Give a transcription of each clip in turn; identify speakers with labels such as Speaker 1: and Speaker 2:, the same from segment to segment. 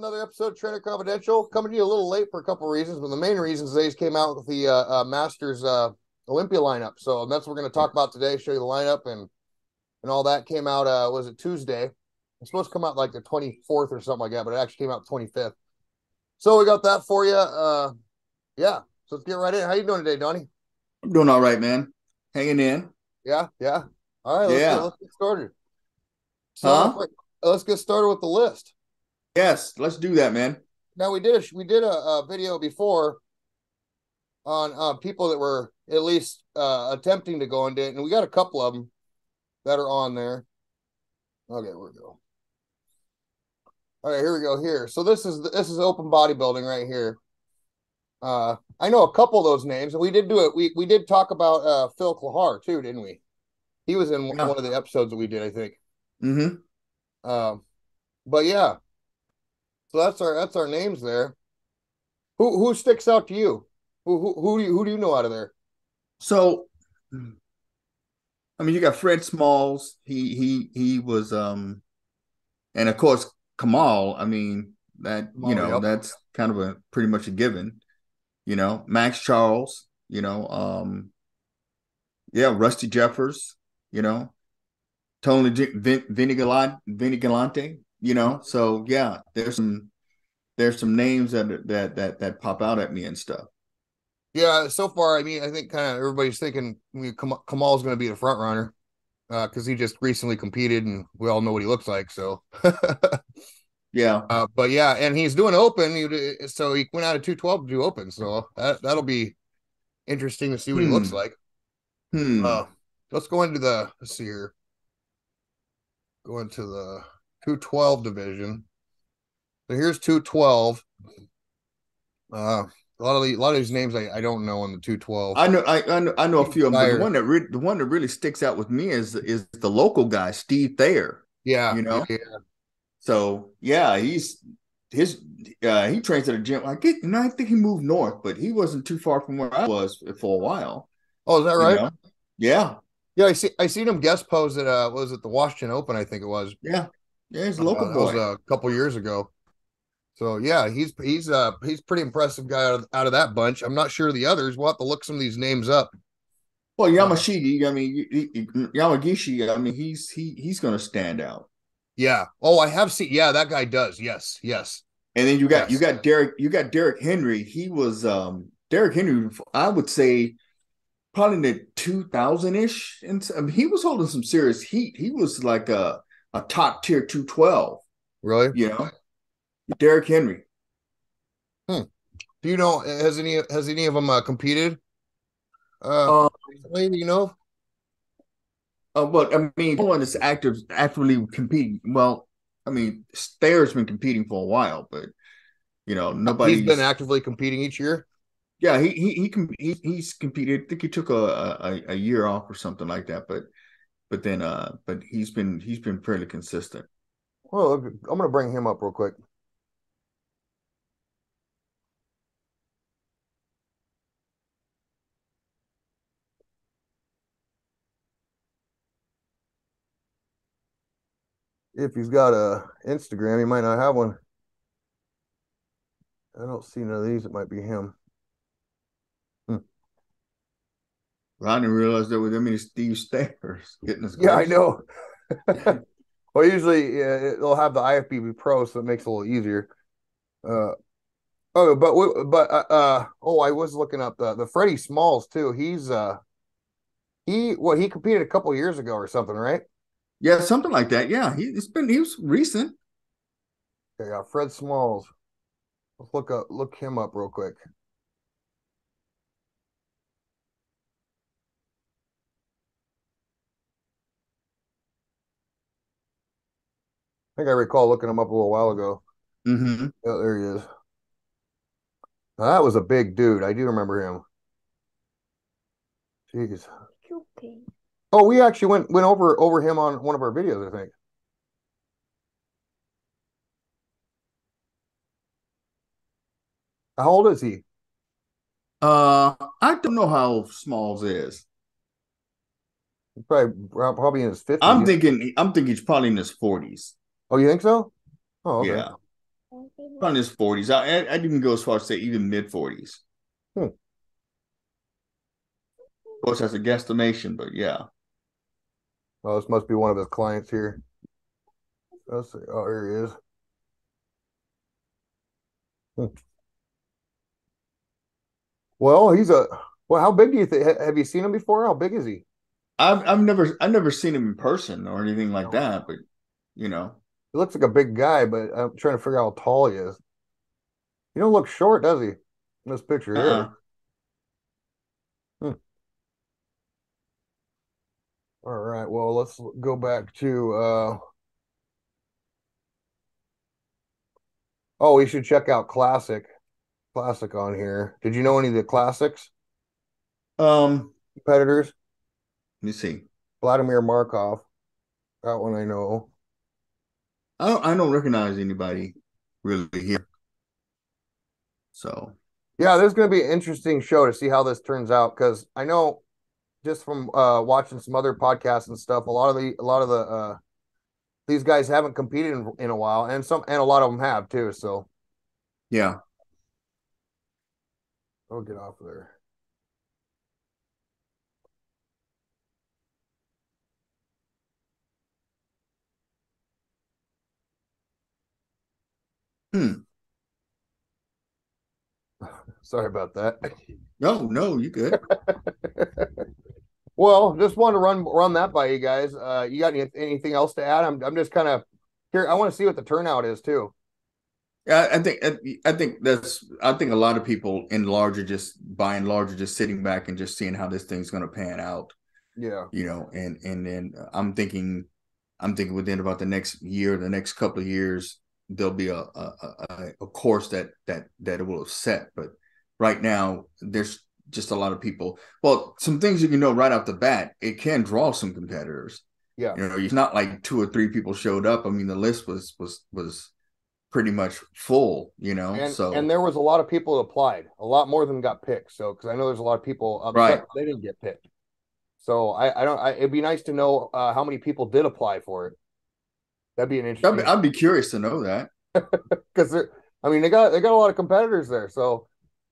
Speaker 1: another episode of Trainer Confidential. Coming to you a little late for a couple of reasons, but the main reason is they just came out with the Masters Olympia lineup. So that's what we're going to talk about today, show you the lineup and all that. Came out, was it Tuesday? It's supposed to come out like the 24th or something like that, but it actually came out the 25th. So we got that for you. Yeah, so let's get right in. How you doing today, Donnie?
Speaker 2: I'm doing all right, man. Hanging in.
Speaker 1: Yeah, yeah. All right,
Speaker 2: Yeah.
Speaker 1: let's get started. Start off
Speaker 2: Huh?
Speaker 1: like let's get started with the list.
Speaker 2: Yes. Let's do that, man.
Speaker 1: Now we did a video before on people that were at least attempting to go into it, and we got a couple of them that are on there. Okay, here we go. All right, here we go. Here, so this is open bodybuilding right here. I know a couple of those names, and we did do it. We did talk about Phil Klahar too, didn't we? He was in
Speaker 2: Yeah.
Speaker 1: one of the episodes that we did, I think.
Speaker 2: Mm-hmm.
Speaker 1: But yeah, so that's our names there. Who sticks out to you? Who do you know out of there?
Speaker 2: So, I mean, you got Fred Smalls. He was and of course Kamal. I mean, that
Speaker 1: Oh, yep.
Speaker 2: that's kind of a pretty much a given. Max Charles. Yeah, Rusty Jeffers. You know, Vinny Galante. So yeah, there's some names that pop out at me and stuff.
Speaker 1: Yeah, so far, I mean, I think kind of everybody's thinking Kamal's going to be the front runner because he just recently competed, and we all know what he looks like. So,
Speaker 2: Yeah.
Speaker 1: but yeah, and he's doing open. So he went out of 212 to do open. So that'll be interesting to see what he looks
Speaker 2: Hmm.
Speaker 1: like.
Speaker 2: Hmm.
Speaker 1: Uh, let's go into the let's see here. Go into the 212 division. So here's 212. A lot of these names I don't know on the 212.
Speaker 2: I know a few of them, but the
Speaker 1: Dyer.
Speaker 2: one that really sticks out with me is the local guy, Steve Thayer.
Speaker 1: Yeah,
Speaker 2: You
Speaker 1: yeah,
Speaker 2: know,
Speaker 1: yeah.
Speaker 2: so yeah, he trains at a gym. I think he moved north, but he wasn't too far from where I was for a while.
Speaker 1: Oh, is that
Speaker 2: You
Speaker 1: right?
Speaker 2: know, yeah,
Speaker 1: Yeah, I seen him guest pose at was it the Washington Open, I think it was.
Speaker 2: yeah, yeah. He's a local
Speaker 1: That was
Speaker 2: boy.
Speaker 1: a couple years ago. So yeah, he's pretty impressive guy out of that bunch. I'm not sure the others. We'll have to look some of these names up.
Speaker 2: Well,
Speaker 1: Uh,
Speaker 2: Yamashigi, I mean, Yamagishi, I mean, he's going to stand out.
Speaker 1: yeah. Oh, I have seen. Yeah, that guy does. Yes, yes,
Speaker 2: And then you
Speaker 1: yes.
Speaker 2: got Derek Henry. He was Derek Henry. I would say probably in the 2000 ish, and I mean, he was holding some serious heat. He was like a top tier 212.
Speaker 1: Really?
Speaker 2: You know, Derek Henry.
Speaker 1: Hmm. Do you know has any of them competed
Speaker 2: Uh,
Speaker 1: recently? Do you know?
Speaker 2: but I mean, no one is actively competing. Well, I mean, Stayer's been competing for a while, but
Speaker 1: He's been
Speaker 2: nobody's.
Speaker 1: actively competing each year.
Speaker 2: Yeah, he's competed. I think he took a year off or something like that, but he's been fairly consistent.
Speaker 1: Well, I'm gonna bring him up real quick. If he's got a Instagram, he might not have one. I don't see none of these. It might be him. Hmm.
Speaker 2: I didn't realize there were that many Steve Stayers. Goodness
Speaker 1: Yeah, I
Speaker 2: gracious.
Speaker 1: know. Well, usually they'll have the IFBB Pro, so it makes it a little easier. Uh, oh, but I was looking up the Freddie Smalls too. He competed a couple years ago or something, right?
Speaker 2: Yeah, something like that. Yeah, he was recent.
Speaker 1: Okay, yeah, Fred Smalls. Let's look him up real quick. I think I recall looking him up a little while ago.
Speaker 2: Hmm.
Speaker 1: Yeah, there he is. Now, that was a big dude. I do remember him. Jeez. Oh, we actually went over him on one of our videos, I think. How old is he?
Speaker 2: I don't know how Smalls is.
Speaker 1: He's probably in his
Speaker 2: I'm
Speaker 1: 50s.
Speaker 2: thinking I'm thinking he's probably in his 40s.
Speaker 1: Oh, you think so? Oh, okay.
Speaker 2: Yeah. Probably his 40s. I'd even go as far as say even mid 40s.
Speaker 1: Hmm.
Speaker 2: Of course, that's a guesstimation, but yeah.
Speaker 1: Oh, this must be one of his clients here. Let's see. Oh, here he is. Hmm. Well, he's a. Well, how big do you think? Have you seen him before? How big is he?
Speaker 2: I've never seen him in person or anything like
Speaker 1: No.
Speaker 2: that, but you know,
Speaker 1: He looks like a big guy, but I'm trying to figure out how tall he is. He don't look short, does he? In this picture here.
Speaker 2: uh-uh.
Speaker 1: Hmm. All right. Well, let's go back to. Oh, we should check out classic on here. Did you know any of the classics
Speaker 2: Um,
Speaker 1: competitors?
Speaker 2: let me see.
Speaker 1: Vladimir Markov. That one I know.
Speaker 2: I don't recognize anybody really here. So
Speaker 1: Yeah, this is going to be an interesting show to see how this turns out because I know just from watching some other podcasts and stuff, a lot of the these guys haven't competed in a while, and a lot of them have too. So
Speaker 2: yeah.
Speaker 1: I'll get off of there.
Speaker 2: Hmm.
Speaker 1: Sorry about that.
Speaker 2: No, no, you good.
Speaker 1: Well, just wanted to run that by you guys. You got anything else to add? I'm just kind of here. I want to see what the turnout is too.
Speaker 2: I think a lot of people in large are just by and large are just sitting back and just seeing how this thing's going to pan out,
Speaker 1: Yeah,
Speaker 2: and then I'm thinking within about the next year, the next couple of years, there'll be a course that it will have set. But right now, there's just a lot of people. Well, some things you can know right off the bat, it can draw some competitors.
Speaker 1: yeah,
Speaker 2: It's not like two or three people showed up. I mean, the list was pretty much full.
Speaker 1: and
Speaker 2: So
Speaker 1: there was a lot of people that applied, a lot more than got picked. So because I know there's a lot of people upset
Speaker 2: right.
Speaker 1: they didn't get picked. So I don't. It'd be nice to know how many people did apply for it. That'd be an
Speaker 2: I'd be,
Speaker 1: interesting
Speaker 2: I'd be curious to know that.
Speaker 1: because I mean they got a lot of competitors there. So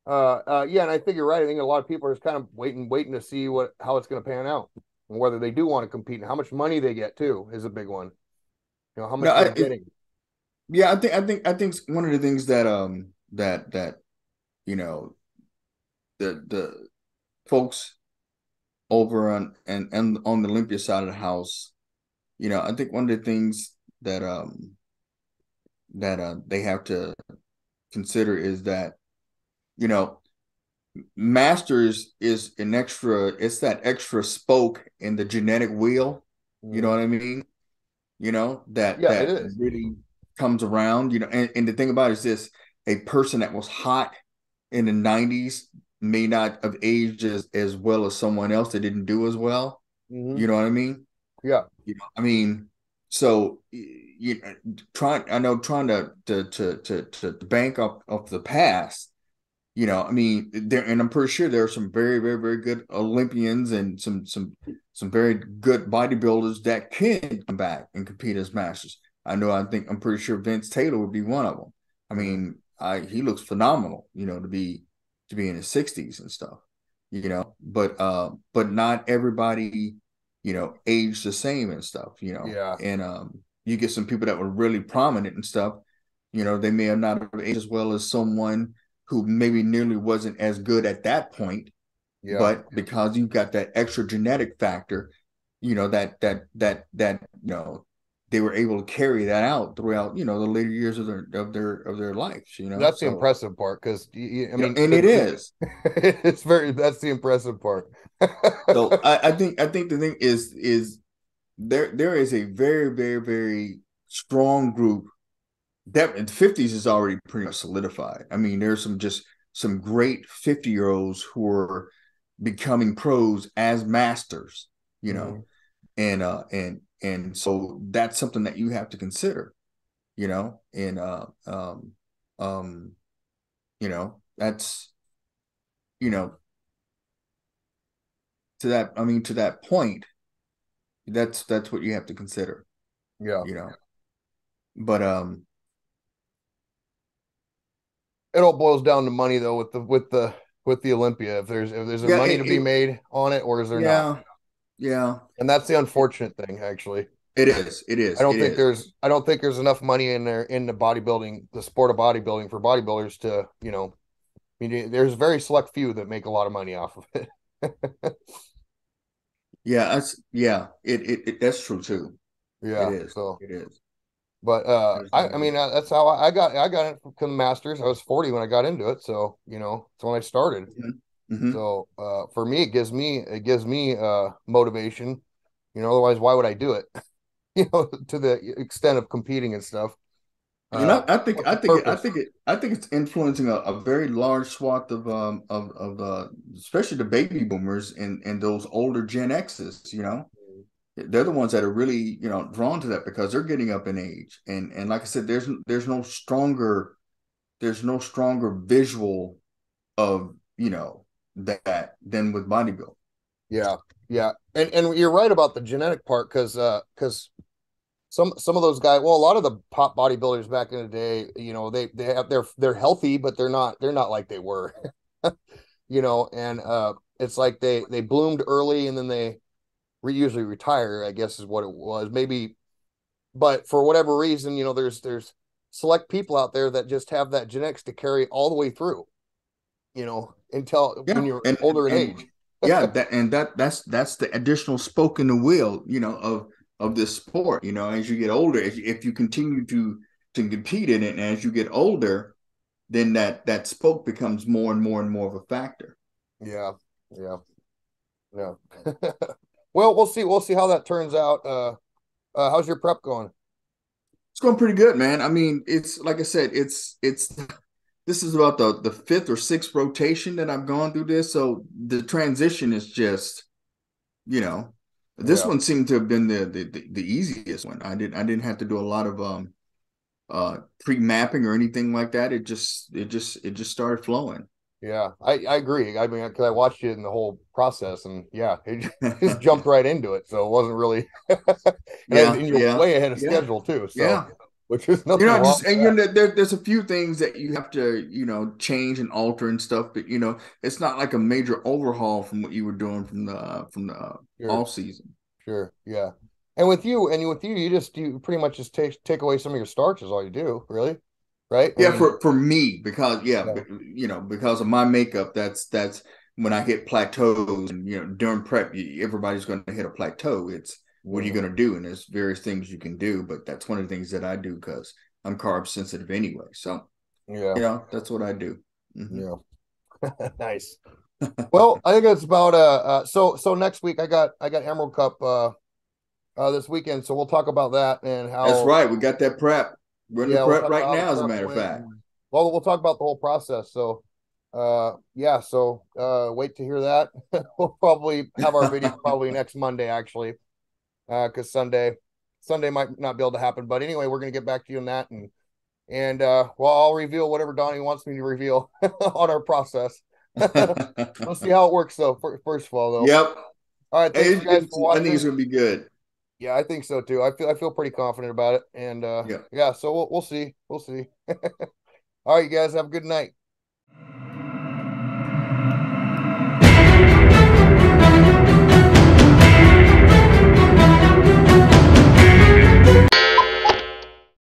Speaker 1: yeah, and I think you're right. I think a lot of people are just kind of waiting to see how it's going to pan out and whether they do want to compete and how much money they get too is a big one. You know how
Speaker 2: No,
Speaker 1: much they're getting.
Speaker 2: yeah, I think one of the things that you know the folks over and on the Olympia side of the house, I think one of the things that they have to consider is that you know masters is an extra. It's that extra spoke in the genetic wheel. You know
Speaker 1: Mhm.
Speaker 2: what I mean? That
Speaker 1: Yeah, it
Speaker 2: that
Speaker 1: is.
Speaker 2: really comes around. And the thing about it is this: a person that was hot in the 90s may not have aged as well as someone else that didn't do as well.
Speaker 1: Hmm.
Speaker 2: You know what I mean?
Speaker 1: Yeah,
Speaker 2: I mean, so trying to bank up of the past. I mean, there, and I'm pretty sure there are some very, very, very good Olympians and some very good bodybuilders that can come back and compete as masters. I'm pretty sure Vince Taylor would be one of them. I
Speaker 1: hmm,
Speaker 2: mean, he looks phenomenal, to be in his 60s and stuff, but not everybody, age the same and stuff,
Speaker 1: yeah,
Speaker 2: and you get some people that were really prominent and stuff, they may have not aged as well as someone who maybe nearly wasn't as good at that point,
Speaker 1: yeah.
Speaker 2: but because you've got that extra genetic factor, that they were able to carry that out throughout, the later years of their lives,
Speaker 1: That's the
Speaker 2: so
Speaker 1: impressive part because I mean
Speaker 2: and it is.
Speaker 1: it's very that's the impressive part.
Speaker 2: So I think the thing is there is a very, very, very strong group that in the 50s is already pretty much solidified. I mean, there's some great 50-year-olds who are becoming pros as masters, you know,
Speaker 1: Mhm.
Speaker 2: and so that's something that you have to consider, and um, that's you know to that point, that's what you have to consider,
Speaker 1: Yeah.
Speaker 2: you know. But
Speaker 1: it all boils down to money though with the Olympia. If there's a
Speaker 2: Yeah,
Speaker 1: money to be made on it, or is there not?
Speaker 2: yeah, yeah.
Speaker 1: And that's the unfortunate ththing, actually.
Speaker 2: It is. It is. It is.
Speaker 1: I don't think there's enough money in there in the bodybuilding, the sport of bodybuilding for bodybuilders to, I mean, there's very select few that make a lot of money off of it.
Speaker 2: Yeah, it that's true too. It
Speaker 1: Yeah.
Speaker 2: is.
Speaker 1: So,
Speaker 2: It is.
Speaker 1: but
Speaker 2: There's no
Speaker 1: I mean,
Speaker 2: doubt.
Speaker 1: that's how I got it from the Masters. I was 40 when I got into it, so it's when I started.
Speaker 2: Mhm. Mhm.
Speaker 1: So, for me, it gives me motivation. Otherwise, why would I do it? To the extent of competing and stuff.
Speaker 2: And
Speaker 1: What's the purpose?
Speaker 2: I think it's influencing a very large swath of especially the baby boomers and those older Gen X's, you know. They're the ones that are really, drawn to that because they're getting up in age. And like I said, there's no stronger visual of, that than with bodybuilding.
Speaker 1: Yeah, yeah, and you're right about the genetic part because some of those guys, well, a lot of the pop bodybuilders back in the day, they have they're healthy, but they're not like they were, and it's like they bloomed early and then they usually retire, I guess is what it was, maybe. But for whatever reason, there's select people out there that just have that genetics to carry all the way through, until when
Speaker 2: Yeah,
Speaker 1: you're older in
Speaker 2: and
Speaker 1: age.
Speaker 2: yeah, that's the additional spoke in the wheel, of this sport. As you get older, if you continue to compete in it, and as you get older, then that spoke becomes more and more and more of a factor.
Speaker 1: Yeah, yeah, yeah. Well, we'll see how that turns out. How's your prep going?
Speaker 2: It's going pretty good, man. I mean, it's like I said, it's this is about the fifth or sixth rotation that I've gone through this, so the transition is just, you know, this
Speaker 1: Yeah,
Speaker 2: one seemed to have been the easiest one. I didn't have to do a lot of pre-mapping or anything like that. It just started flowing.
Speaker 1: yeah, I agree. I mean, because I watched it in the whole process, and yeah, it just jumped right into it. So it wasn't really, and
Speaker 2: Yeah,
Speaker 1: you're
Speaker 2: yeah,
Speaker 1: way ahead of
Speaker 2: yeah,
Speaker 1: schedule too. So,
Speaker 2: yeah.
Speaker 1: which is nothing wrong
Speaker 2: Just
Speaker 1: with
Speaker 2: and
Speaker 1: that.
Speaker 2: there's a few things that you have to, change and alter and stuff, but it's not like a major overhaul from what you were doing from the
Speaker 1: Sure,
Speaker 2: off season.
Speaker 1: sure, yeah. And with you, you pretty much just take away some of your starch is all you do, really, right? I
Speaker 2: Yeah,
Speaker 1: mean,
Speaker 2: for me, because
Speaker 1: yeah,
Speaker 2: because of my makeup, that's when I hit plateaus, and during prep, everybody's going to hit a plateau. It's what are you
Speaker 1: mhm,
Speaker 2: going to do? And there's various things you can do, but that's one of the things that I do because I'm carb sensitive anyway. So
Speaker 1: yeah,
Speaker 2: that's what I do. Hmm.
Speaker 1: yeah. Nice. Well, I think it's about so next week I got Emerald Cup this weekend, so we'll talk about that and
Speaker 2: That's
Speaker 1: how
Speaker 2: right. We got that prep. We're in the
Speaker 1: yeah, we'll
Speaker 2: prep
Speaker 1: talk
Speaker 2: right
Speaker 1: about how the
Speaker 2: now, as a
Speaker 1: prep
Speaker 2: matter of
Speaker 1: went.
Speaker 2: fact.
Speaker 1: And, well, we'll talk about the whole process. So yeah, so wait to hear that. We'll probably have our video probably next Monday actually. Because Sunday might not be able to happen. But anyway, we're gonna get back to you on that and well, I'll reveal whatever Donnie wants me to reveal on our process. We'll see how it works though. First of all, though.
Speaker 2: Yep.
Speaker 1: All right, thanks you guys for
Speaker 2: I think it's
Speaker 1: watching.
Speaker 2: gonna be good.
Speaker 1: Yeah, I think so too. I feel pretty confident about it. And
Speaker 2: Yep.
Speaker 1: yeah, so we'll see. We'll see. All right, you guys have a good night.